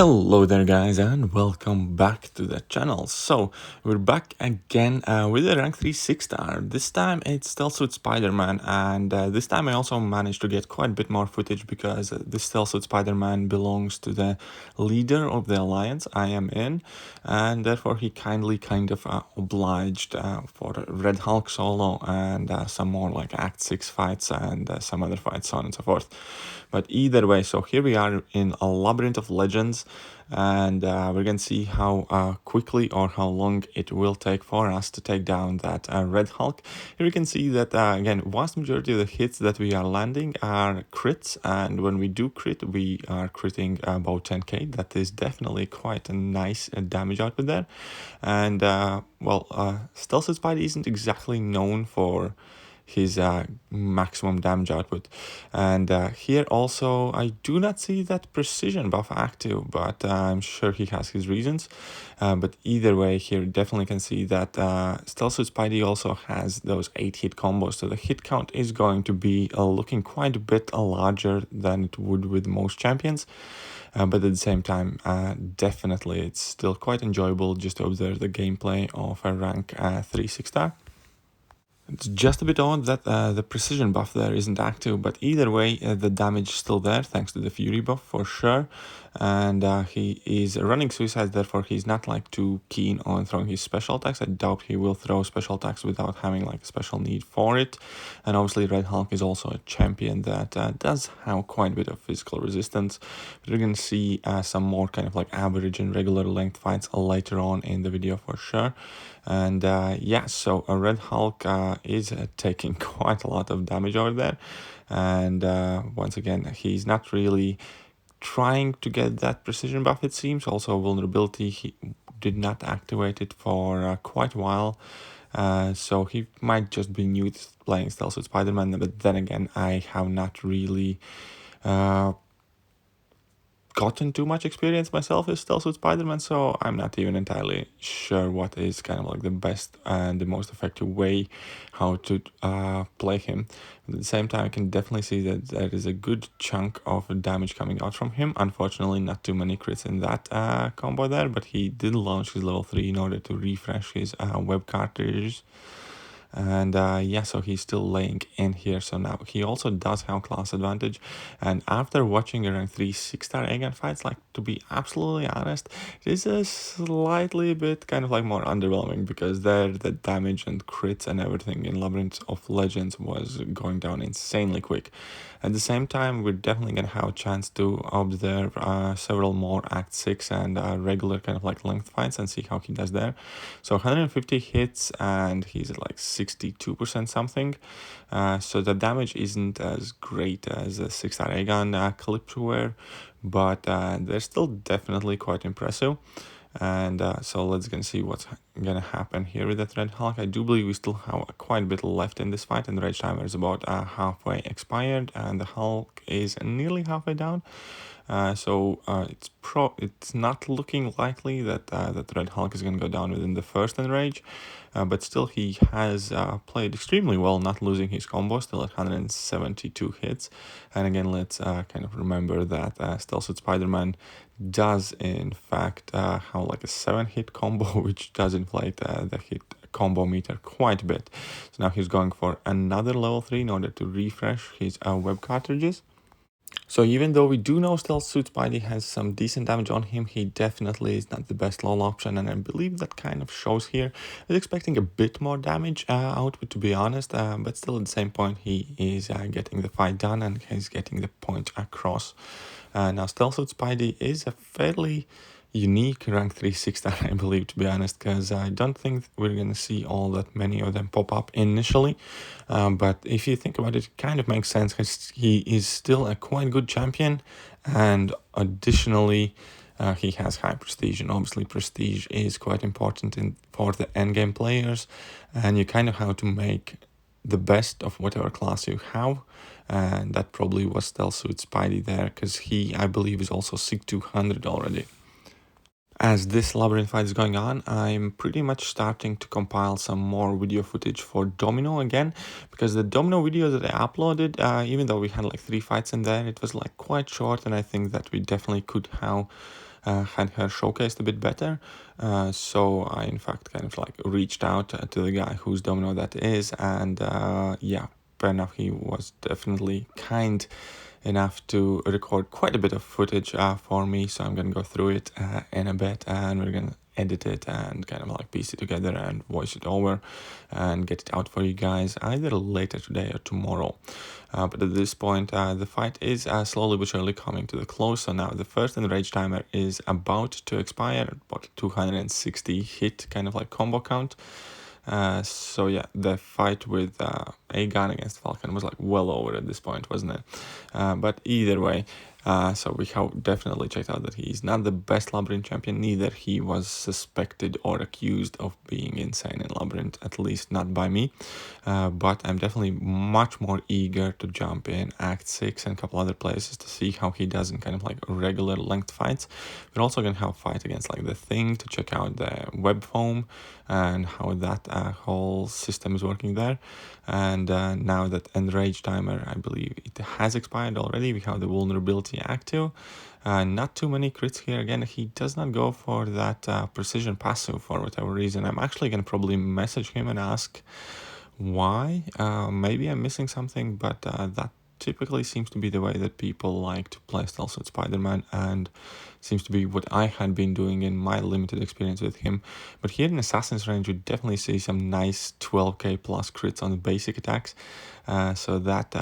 Hello there guys and welcome back to the channel. So we're back again with a rank 3 6-star. This time it's Stealth Suit Spider-Man, and this time I also managed to get quite a bit more footage because this Stealth Suit Spider-Man belongs to the leader of the alliance I am in, and therefore he kindly obliged for Red Hulk solo and some more like Act 6 fights and some other fights, so on and so forth. But either way, so here we are in a Labyrinth of Legends, and we're gonna see how quickly or how long it will take for us to take down that Red Hulk. Here we can see that again, vast majority of the hits that we are landing are crits, and when we do crit, we are critting about 10k. That is definitely quite a nice damage output there. And Stealth Spidey isn't exactly known for his maximum damage output, and here also I do not see that precision buff active, but I'm sure he has his reasons. But either way, here definitely can see that Stealth Suit Spidey also has those 8 hit combos, so the hit count is going to be looking quite a bit larger than it would with most champions. But at the same time, definitely it's still quite enjoyable just to observe the gameplay of a rank 3 6-star. It's just a bit odd that the precision buff there isn't active, but either way, the damage is still there thanks to the Fury buff for sure. And he is running suicides, therefore he's not like too keen on throwing his special attacks. I doubt he will throw special attacks without having like a special need for it. And obviously Red Hulk is also a champion that does have quite a bit of physical resistance. But we're going to see some more kind of like average and regular length fights later on in the video for sure. And yeah, so a Red Hulk is taking quite a lot of damage over there. And once again, he's not really trying to get that precision buff, it seems. Also vulnerability, he did not activate it for quite a while. So he might just be new to playing Stealth Suit Spider-Man, but then again, I have not really gotten too much experience myself with Stealth Suit Spider-Man, so I'm not even entirely sure what is kind of like the best and the most effective way how to play him. At the same time, I can definitely see that there is a good chunk of damage coming out from him. Unfortunately, not too many crits in that combo there, but he did launch his level 3 in order to refresh his web cartridges. And yeah, so he's still laying in here. So now he also does have class advantage, and after watching a rank 3 6-star Aegon fights, like, to be absolutely honest, it is a slightly bit kind of like more underwhelming, because there the damage and crits and everything in Labyrinth of Legends was going down insanely quick. At the same time, we're definitely gonna have a chance to observe several more Act 6 and regular kind of like length fights and see how he does there. So 150 hits and he's at like 62% something. So the damage isn't as great as a 6-star Aegon clips were, but they're still definitely quite impressive. And so let's gonna see what's gonna happen here with that Red Hulk. I do believe we still have quite a bit left in this fight, and the rage timer is about halfway expired, and the Hulk is nearly halfway down. So it's not looking likely that that Red Hulk is going to go down within the first enrage, but still he has played extremely well, not losing his combo, still at 172 hits. And again, let's kind of remember that Stealth Suit Spider-Man does in fact have like a 7-hit combo, which does inflate the hit combo meter quite a bit. So now he's going for another level 3 in order to refresh his web cartridges. So even though we do know Stealth Suit Spidey has some decent damage on him, he definitely is not the best LoL option, and I believe that kind of shows here. I was expecting a bit more damage output, to be honest, but still at the same point he is getting the fight done and he's getting the point across. Now Stealth Suit Spidey is a fairly unique rank 3 6-star, I believe, to be honest, because I don't think we're gonna see all that many of them pop up initially, but if you think about it, it kind of makes sense, because he is still a quite good champion, and additionally he has high prestige, and obviously prestige is quite important for the endgame players, and you kind of have to make the best of whatever class you have, and that probably was Stealth Suit Spidey there, because he, I believe, is also SIG 200 already. As this labyrinth fight is going on, I'm pretty much starting to compile some more video footage for Domino again, because the Domino video that I uploaded, even though we had like 3 fights in there, it was like quite short, and I think that we definitely could have had her showcased a bit better. So I in fact kind of like reached out to the guy whose domino that is, and yeah, fair enough, he was definitely kind enough to record quite a bit of footage for me, so I'm gonna go through it in a bit, and we're gonna edit it and kind of like piece it together and voice it over and get it out for you guys either later today or tomorrow. But at this point, the fight is slowly but surely coming to the close. So now the first enrage timer is about to expire, about 260 hit kind of like combo count. So yeah, the fight with Aegon against Falcon was like well over at this point, wasn't it? But either way, so we have definitely checked out that he's not the best Labyrinth champion, neither he was suspected or accused of being insane in Labyrinth, at least not by me. But I'm definitely much more eager to jump in Act 6 and a couple other places to see how he does in kind of like regular length fights. We're also going to have a fight against like the Thing to check out the web foam and how that whole system is working there. And now that enrage timer, I believe it has expired already, we have the vulnerability active. Not too many crits here. Again, he does not go for that precision passive for whatever reason. I'm actually going to probably message him and ask why. Maybe I'm missing something, but that typically seems to be the way that people like to play Stealth with Spider-Man, and seems to be what I had been doing in my limited experience with him. But here in Assassin's Range, you definitely see some nice 12k plus crits on the basic attacks, so that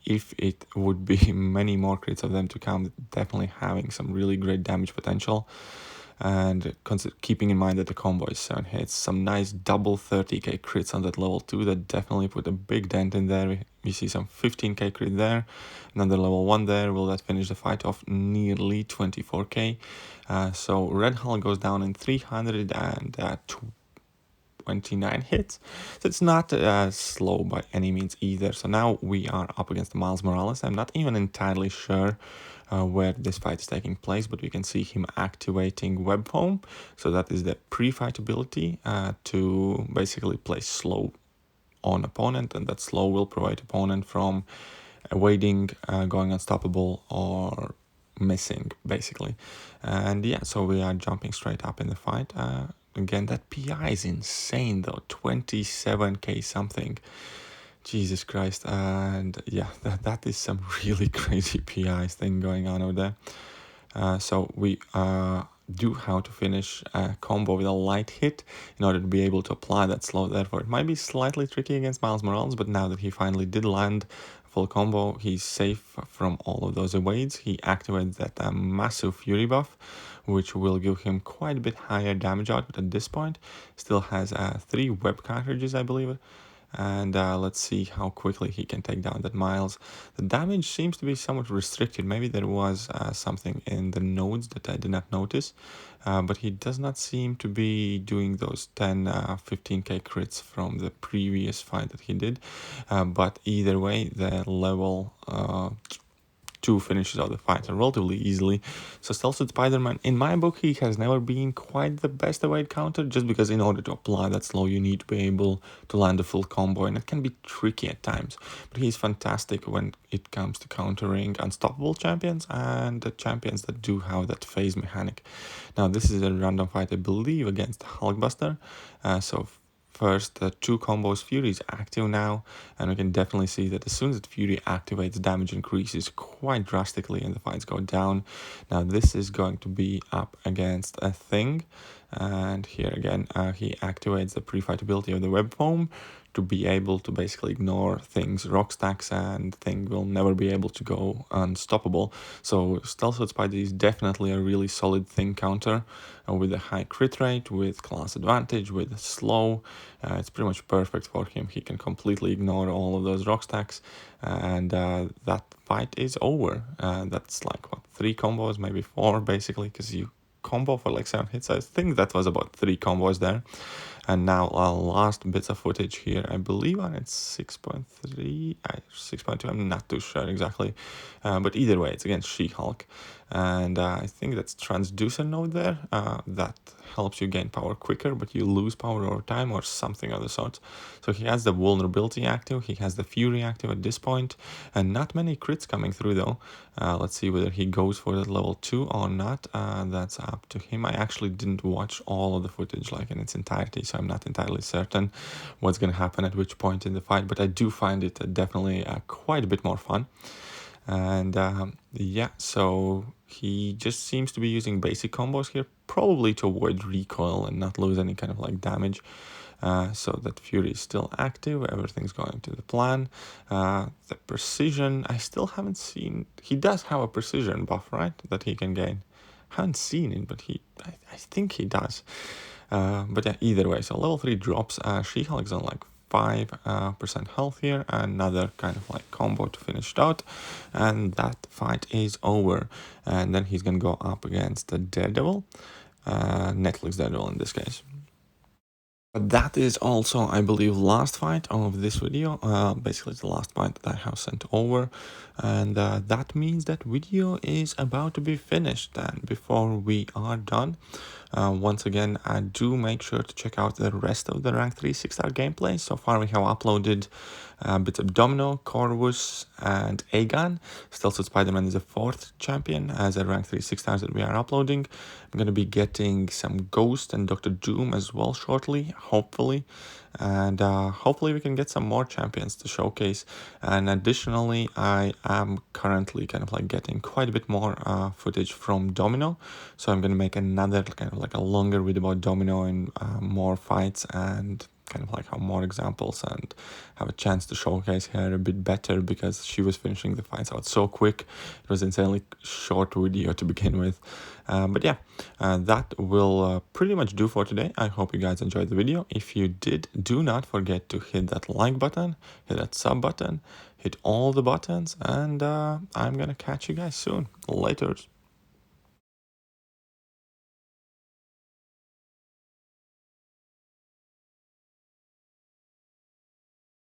if it would be many more crits of them to come, definitely having some really great damage potential. And keeping in mind that the combo is 7 hits, some nice double 30k crits on that level 2 that definitely put a big dent in there. We see some 15k crit there, another level 1 there. Will that finish the fight off? Nearly 24k. So Red Hull goes down in 329 hits, so it's not slow by any means either. So now we are up against Miles Morales. I'm not even entirely sure where this fight is taking place, but we can see him activating web foam. So that is the pre-fight ability to basically play slow on opponent, and that slow will prevent opponent from evading, going unstoppable, or missing basically. And yeah, so we are jumping straight up in the fight. Again, that PI is insane though, 27k something. Jesus Christ. And yeah, that is some really crazy PI thing going on over there. So we do have to finish a combo with a light hit in order to be able to apply that slow. Therefore, it might be slightly tricky against Miles Morales, but now that he finally did land full combo, he's safe from all of those evades. He activates that massive Fury buff, which will give him quite a bit higher damage output at this point. Still has 3 web cartridges, I believe. And let's see how quickly he can take down that Miles. The damage seems to be somewhat restricted. Maybe there was something in the nodes that I did not notice, but he does not seem to be doing those 10, 15k crits from the previous fight that he did. But either way, the level 2 finishes out the fight relatively easily. So Stealth with Spider-Man, in my book, he has never been quite the best evade counter, just because in order to apply that slow, you need to be able to land a full combo, and it can be tricky at times. But he's fantastic when it comes to countering unstoppable champions and the champions that do have that phase mechanic. Now, this is a random fight, I believe, against Hulkbuster. So first, 2 combos. Fury is active now, and we can definitely see that as soon as Fury activates, damage increases quite drastically and the fights go down. Now this is going to be up against a Thing, and here again he activates the pre-fight ability of the web foam to be able to basically ignore Thing's rock stacks, and Thing will never be able to go unstoppable. So Stealth with Spider is definitely a really solid Thing counter with a high crit rate, with class advantage, with slow. It's pretty much perfect for him. He can completely ignore all of those rock stacks, and that fight is over. That's like, what, 3 combos, maybe 4 basically, because you combo for like 7 hits. I think that was about 3 combos there. And now last bits of footage here, I believe on it's 6.3, 6.2, I'm not too sure exactly. But either way, it's against She-Hulk. and I think that's transducer node there. That helps you gain power quicker, but you lose power over time or something of the sort. So he has the vulnerability active, he has the fury active at this point, and not many crits coming through though. Let's see whether he goes for that level 2 or not. That's up to him. I actually didn't watch all of the footage like in its entirety, so I'm not entirely certain what's going to happen at which point in the fight, but I do find it definitely quite a bit more fun. And yeah, so he just seems to be using basic combos here, probably to avoid recoil and not lose any kind of like damage. So that Fury is still active, everything's going to the plan. The precision, I still haven't seen, he does have a precision buff, right, that he can gain. Haven't seen it, but I think he does. But yeah, either way, so level 3 drops, She-Hulk is on like 5% health here, another kind of like combo to finish it out, and that fight is over. And then he's gonna go up against the Daredevil, Netflix Daredevil in this case. But that is also, I believe, last fight of this video. Basically, it's the last fight that I have sent over, and that means that video is about to be finished. And before we are done, once again, do make sure to check out the rest of the rank 3 6-star gameplay. So far, we have uploaded bits of Domino, Corvus, and Aegon. Steelsuit Spider-Man is the 4th champion as a rank 3 6-stars that we are uploading. I'm going to be getting some Ghost and Dr. Doom as well shortly, hopefully. And hopefully we can get some more champions to showcase. And additionally, I am currently kind of like getting quite a bit more footage from Domino. So I'm going to make another kind of like a longer video about Domino and more fights and kind of like have more examples and have a chance to showcase her a bit better, because she was finishing the fights out so quick. It was insanely short video to begin with. But yeah, that will pretty much do for today. I hope you guys enjoyed the video. If you did, do not forget to hit that like button, hit that sub button, hit all the buttons, and I'm gonna catch you guys soon. Laters.